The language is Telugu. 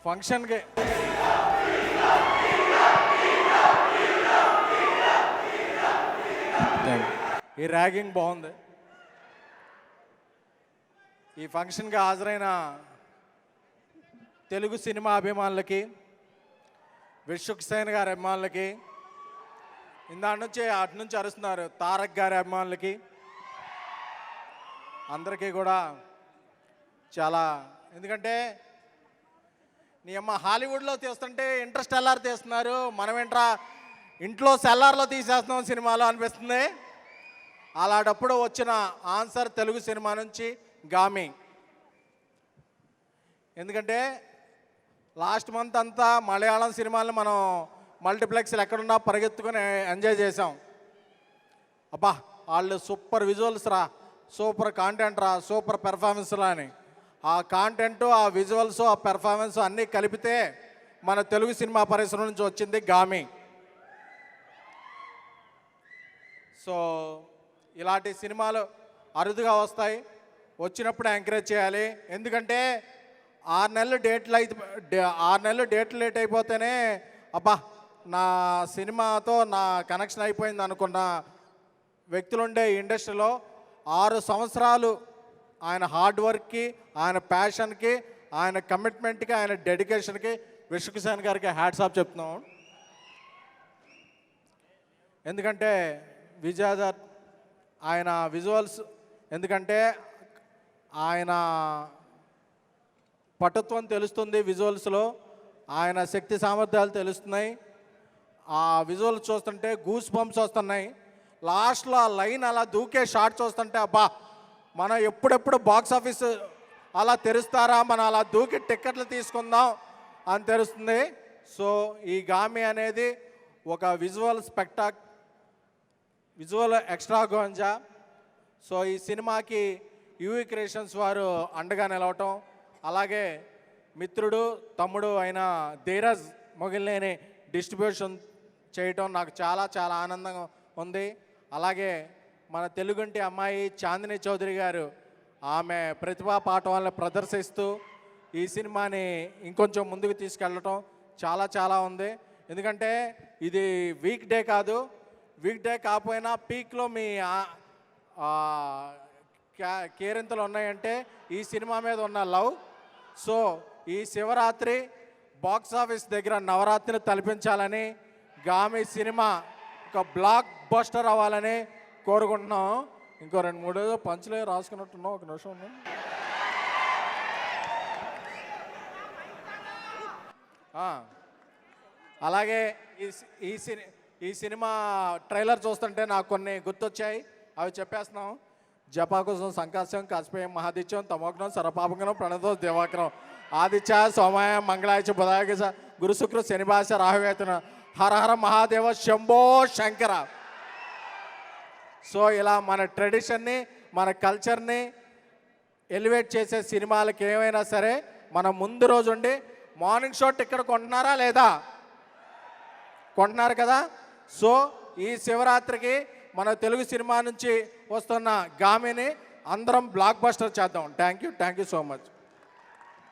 ఫంక్షన్కి ఈ ర్యాగింగ్ బాగుంది. ఈ ఫంక్షన్కి హాజరైన తెలుగు సినిమా అభిమానులకి, విశ్వక్ సేన్ గారి అభిమానులకి, అటు నుంచి అరుస్తున్నారు తారక్ గారి అభిమానులకి, అందరికీ కూడా చాలా, ఎందుకంటే నీ అమ్మ హాలీవుడ్లో తీస్తుంటే ఇంటర్స్టెల్లార్ తీస్తున్నారు, మనం ఏంట్రా ఇంట్లో సెల్లార్లో తీసేస్తున్నాం సినిమాలో అనిపిస్తుంది. అలాంటప్పుడు వచ్చిన ఆన్సర్ తెలుగు సినిమా నుంచి గామి. ఎందుకంటే లాస్ట్ మంత్ అంతా మలయాళం సినిమాలను మనం మల్టీప్లెక్స్లు ఎక్కడున్నా పరిగెత్తుకొని ఎంజాయ్ చేసాం. అబ్బా వాళ్ళు సూపర్ విజువల్స్ రా, సూపర్ కాంటెంట్ రా, సూపర్ పెర్ఫార్మెన్స్లా అని. ఆ కాంటెంట్, ఆ విజువల్స్, ఆ పెర్ఫార్మెన్స్ అన్నీ కలిపితే మన తెలుగు సినిమా పరిశ్రమ నుంచి వచ్చింది గామి. సో ఇలాంటి సినిమాలు అరుదుగా వస్తాయి, వచ్చినప్పుడు ఎంకరేజ్ చేయాలి. ఎందుకంటే 6 నెలలు డేట్లు లేట్ అయిపోతేనే అబ్బా నా సినిమాతో నా కనెక్షన్ అయిపోయింది అనుకున్న వ్యక్తులుండే ఇండస్ట్రీలో 6 సంవత్సరాలు ఆయన హార్డ్ వర్క్కి, ఆయన ప్యాషన్కి, ఆయన కమిట్మెంట్కి, ఆయన డెడికేషన్కి విశ్వక్ సేన్ గారికి హ్యాట్స్ ఆఫ్ చెప్తున్నాం. ఎందుకంటే విజయదర్ ఆయన విజువల్స్, ఎందుకంటే ఆయన పటుత్వం తెలుస్తుంది విజువల్స్లో, ఆయన శక్తి సామర్థ్యాలు తెలుస్తున్నాయి. ఆ విజువల్స్ చూస్తుంటే గూస్ బంప్స్ వస్తున్నాయి. లాస్ట్లో ఆ లైన్ అలా దూకే షాట్ చూస్తుంటే అబ్బా మనం ఎప్పుడెప్పుడు బాక్స్ ఆఫీస్ అలా తెరుస్తారా, మనం అలా దూకి టిక్కెట్లు తీసుకుందాం అని తెలుస్తుంది. సో ఈ గామి అనేది ఒక విజువల్ ఎక్స్ట్రాగోంజా. సో ఈ సినిమాకి యూవీ క్రియేషన్స్ వారు అండగా నిలవటం, అలాగే మిత్రుడు తమ్ముడు అయిన ధీరజ్ మొగిలినేని డిస్ట్రిబ్యూషన్ చేయటం నాకు చాలా చాలా ఆనందంగా ఉంది. అలాగే మన తెలుగుంటి అమ్మాయి చాందిని చౌదరి గారు ఆమె ప్రతిభా పాఠవాలను ప్రదర్శిస్తూ ఈ సినిమాని ఇంకొంచెం ముందుకు తీసుకెళ్ళటం చాలా చాలా ఉంది. ఎందుకంటే ఇది వీక్ డే కాదు, వీక్ డే కాకపోయినా పీక్లో మీ కేరింతలు ఉన్నాయంటే ఈ సినిమా మీద ఉన్న లవ్. సో ఈ శివరాత్రి బాక్స్ ఆఫీస్ దగ్గర నవరాత్రిని తలపించాలని, గామి సినిమా ఒక బ్లాక్ బస్టర్ అవ్వాలని కోరుకుంటున్నాం. ఇంకో 2-3 పంచులే రాసుకున్నట్టున్నాం, ఒక నిమిషం. అలాగే ఈ సినిమా ట్రైలర్ చూస్తుంటే నాకు కొన్ని గుర్తొచ్చాయి, అవి చెప్పేస్తున్నాం. జపాకుశం సంకాశం కాస్పేయం మహాదిత్యం తమోగ్నం సర్వపాపగ్నం ప్రణతో దేవాగ్నం ఆదిత్య సోమాయ మంగళాయ బుధాయ గురు శుక్ర శనిభాష రాహువేతన హర హర మహాదేవ శంభో శంకర. సో ఇలా మన ట్రెడిషన్ని, మన కల్చర్ని ఎలివేట్ చేసే సినిమాలకి ఏమైనా సరే మనం ముందు రోజు ఉండి మార్నింగ్ షో టికెట్ కొంటున్నారా లేదా? కొంటున్నారు కదా. సో ఈ శివరాత్రికి మన తెలుగు సినిమా నుంచి వస్తున్న గామిని అందరం బ్లాక్ బస్టర్ చేద్దాం. Thank you so much.